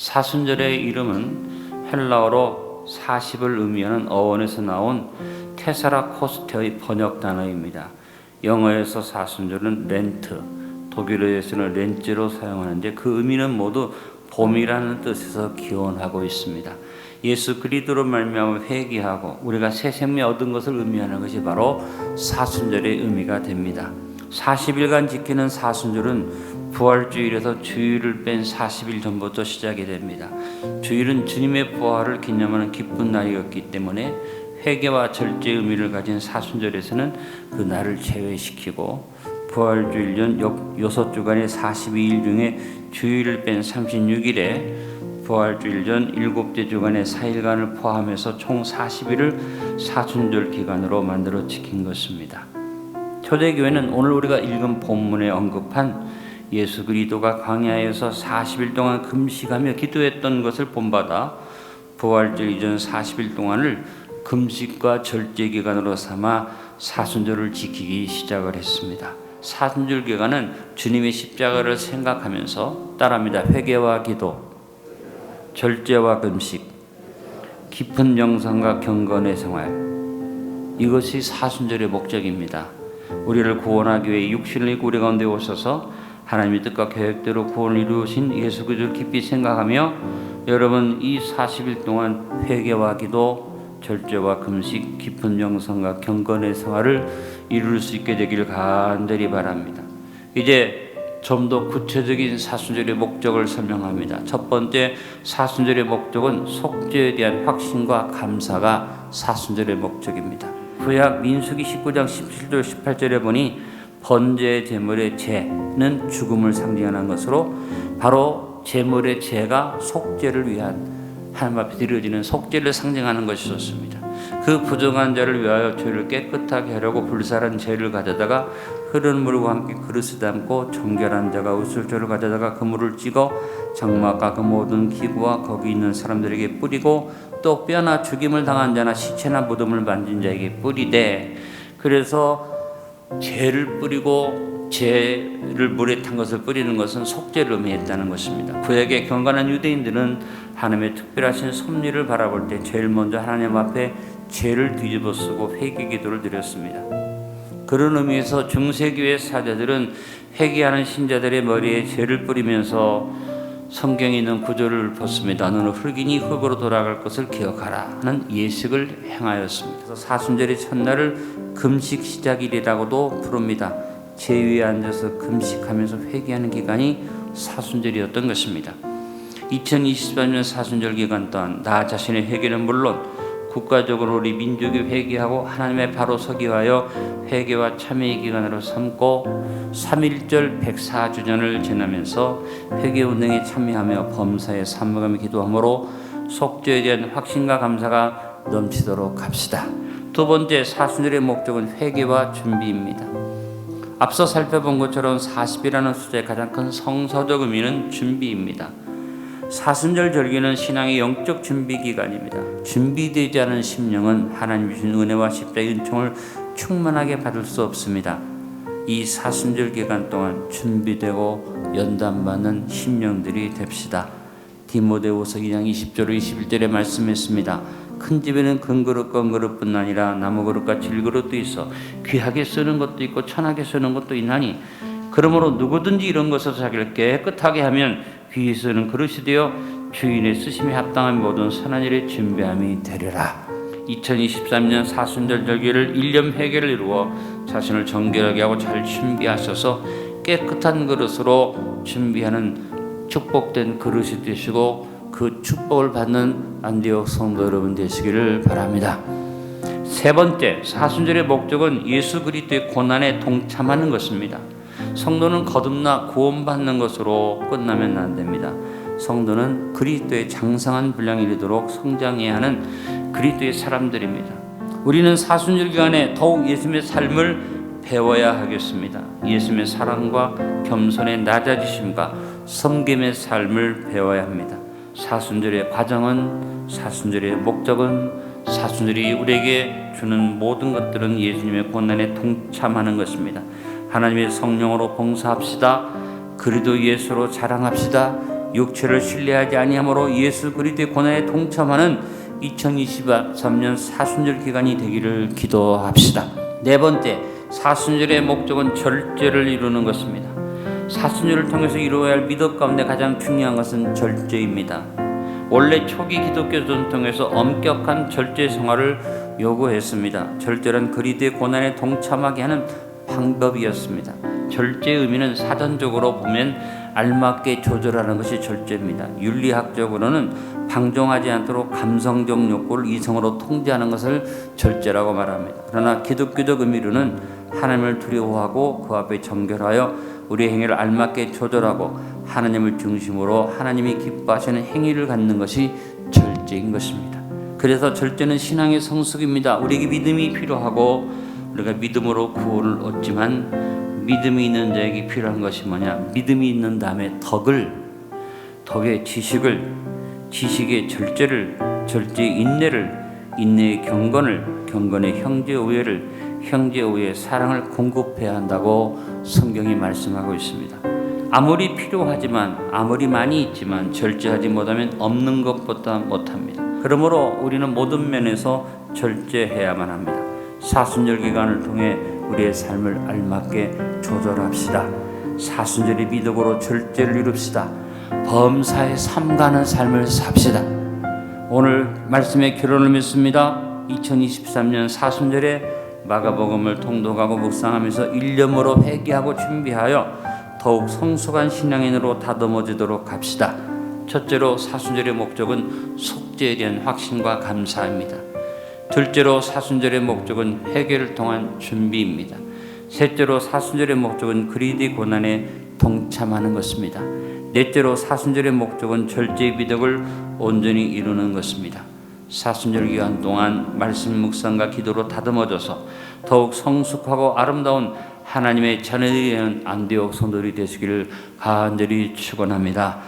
사순절의 이름은 헬라어로 40을 의미하는 어원에서 나온 테사라코스테의 번역 단어입니다. 영어에서 사순절은 렌트, 독일어에서는 렌츠로 사용하는데 그 의미는 모두 봄이라는 뜻에서 기원하고 있습니다. 예수 그리스도로 말미암아 회개하고 우리가 새 생명 얻은 것을 의미하는 것이 바로 사순절의 의미가 됩니다. 40일간 지키는 사순절은 부활주일에서 주일을 뺀 40일 전부터 시작이 됩니다. 주일은 주님의 부활을 기념하는 기쁜 날이었기 때문에 회개와 절제의 의미를 가진 사순절에서는 그 날을 제외시키고 부활주일 전 6주간의 42일 중에 주일을 뺀 36일에 부활주일 전 7째 주간의 4일간을 포함해서 총 40일을 사순절 기간으로 만들어 지킨 것입니다. 초대교회는 오늘 우리가 읽은 본문에 언급한 예수 그리스도가 광야에서 40일 동안 금식하며 기도했던 것을 본받아 부활절 이전 40일 동안을 금식과 절제 기간으로 삼아 사순절을 지키기 시작을 했습니다. 사순절 기간은 주님의 십자가를 생각하면서 따라합니다. 회개와 기도, 절제와 금식, 깊은 명상과 경건의 생활, 이것이 사순절의 목적입니다. 우리를 구원하기 위해 육신을 입고 우리 가운데 오셔서 하나님의 뜻과 계획대로 구원을 이루신 예수 그리스도를 깊이 생각하며 여러분 이 40일 동안 회개와 기도, 절제와 금식, 깊은 명상과 경건의 생활을 이룰 수 있게 되기를 간절히 바랍니다. 이제 좀 더 구체적인 사순절의 목적을 설명합니다. 첫 번째, 사순절의 목적은 속죄에 대한 확신과 감사가 사순절의 목적입니다. 구약 민수기 19장 17절 18절에 보니 번제 제물의 제는 죽음을 상징하는 것으로 바로 제물의 제가 속죄를 위한 하나님 앞에 드려지는 속죄를 상징하는 것이었습니다. 그 부정한 자를 위하여 죄를 깨끗하게 하려고 불살한 재를 가져다가 흐르는 물과 함께 그릇에 담고 정결한 자가 우슬초를 가져다가 그 물을 찍어 장막과 그 모든 기구와 거기 있는 사람들에게 뿌리고 또 뼈나 죽임을 당한 자나 시체나 무덤을 만진 자에게 뿌리되, 그래서 죄를 뿌리고 죄를 물에 탄 것을 뿌리는 것은 속죄를 의미했다는 것입니다. 구약의 경건한 유대인들은 하나님의 특별하신 섭리를 바라볼 때 제일 먼저 하나님 앞에 죄를 뒤집어 쓰고 회개 기도를 드렸습니다. 그런 의미에서 중세교회 사제들은 회개하는 신자들의 머리에 죄를 뿌리면서 성경에 있는 구절을 읊었습니다. 너는 흙이니 흙으로 돌아갈 것을 기억하라 하는 예식을 행하였습니다. 그래서 사순절의 첫날을 금식 시작일이라고도 부릅니다. 제 위에 앉아서 금식하면서 회개하는 기간이 사순절이었던 것입니다. 2023년 사순절 기간 동안 나 자신의 회개는 물론 국가적으로 우리 민족이 회개하고 하나님의 바로 서기 위하여 회개와 참회의 기간으로 삼고 3.1절 104주년을 지나면서 회개운동에 참여하며 범사에 삼무감에 기도함으로 속죄에 대한 확신과 감사가 넘치도록 합시다. 두 번째, 사순절의 목적은 회개와 준비입니다. 앞서 살펴본 것처럼 40이라는 숫자의 가장 큰 성서적 의미는 준비입니다. 사순절 절기는 신앙의 영적 준비 기간입니다. 준비되지 않은 심령은 하나님 주신 은혜와 십자가의 은총을 충만하게 받을 수 없습니다. 이 사순절 기간 동안 준비되고 연단받는 심령들이 됩시다. 디모데후서 2장 20절 21절에 말씀했습니다. 큰 집에는 큰 그릇 건 그릇뿐 아니라 나무 그릇과 질 그릇도 있어 귀하게 쓰는 것도 있고 천하게 쓰는 것도 있나니 그러므로 누구든지 이런 것을 자기를 깨끗하게 하면 귀히 쓰는 그릇이 되어 주인의 쓰심에 합당한 모든 선한 일에 준비함이 되리라. 2023년 사순절 절기를 1년 회개를 이루어 자신을 정결하게 하고 잘 준비하셔서 깨끗한 그릇으로 준비하는 축복된 그릇이 되시고 그 축복을 받는 안디옥 성도 여러분 되시기를 바랍니다. 세 번째, 사순절의 목적은 예수 그리스도의 고난에 동참하는 것입니다. 성도는 거듭나 구원받는 것으로 끝나면 안 됩니다. 성도는 그리스도의 장성한 분량에 이르도록 성장해야 하는 그리스도의 사람들입니다. 우리는 사순절 기간에 더욱 예수님의 삶을 배워야 하겠습니다. 예수님의 사랑과 겸손의 낮아지심과 섬김의 삶을 배워야 합니다. 사순절의 과정은, 사순절의 목적은, 사순절이 우리에게 주는 모든 것들은 예수님의 고난에 동참하는 것입니다. 하나님의 성령으로 봉사합시다. 그리스도 예수로 자랑합시다. 육체를 신뢰하지 아니하므로 예수 그리스도의 고난에 동참하는 2023년 사순절 기간이 되기를 기도합시다. 네 번째, 사순절의 목적은 절제를 이루는 것입니다. 사순절을 통해서 이루어야 할 미덕 가운데 가장 중요한 것은 절제입니다. 원래 초기 기독교 전통에서 엄격한 절제 생활을 요구했습니다. 절제는 그리스도의 고난에 동참하게 하는 방법이었습니다. 절제의 의미는 사전적으로 보면 알맞게 조절하는 것이 절제입니다. 윤리학적으로는 방종하지 않도록 감성적 욕구를 이성으로 통제하는 것을 절제라고 말합니다. 그러나 기독교적 의미로는 하나님을 두려워하고 그 앞에 정결하여 우리의 행위를 알맞게 조절하고 하나님을 중심으로 하나님이 기뻐하시는 행위를 갖는 것이 절제인 것입니다. 그래서 절제는 신앙의 성숙입니다. 우리에게 믿음이 필요하고 우리가 믿음으로 구원을 얻지만 믿음이 있는 자에게 필요한 것이 뭐냐? 믿음이 있는 다음에 덕의 지식의 절제를, 절제의 인내를, 인내의 경건의 형제 우애의 사랑을 공급해야 한다고 성경이 말씀하고 있습니다. 아무리 필요하지만, 아무리 많이 있지만 절제하지 못하면 없는 것보다 못합니다. 그러므로 우리는 모든 면에서 절제해야만 합니다. 사순절 기간을 통해 우리의 삶을 알맞게 조절합시다. 사순절의 미덕으로 절제를 이룹시다. 범사에 삼가는 삶을 삽시다. 오늘 말씀의 결론을 맺습니다. 2023년 사순절에 마가복음을 통독하고 묵상하면서 일념으로 회개하고 준비하여 더욱 성숙한 신앙인으로 다듬어지도록 합시다. 첫째로 사순절의 목적은 속죄에 대한 확신과 감사입니다. 둘째로 사순절의 목적은 회개를 통한 준비입니다. 셋째로 사순절의 목적은 그리스도의 고난에 동참하는 것입니다. 넷째로 사순절의 목적은 절제의 미덕을 온전히 이루는 것입니다. 사순절 기간 동안 말씀 묵상과 기도로 다듬어져서 더욱 성숙하고 아름다운 하나님의 자녀들이 되는 안디옥 성도들이 되시기를 간절히 축원합니다.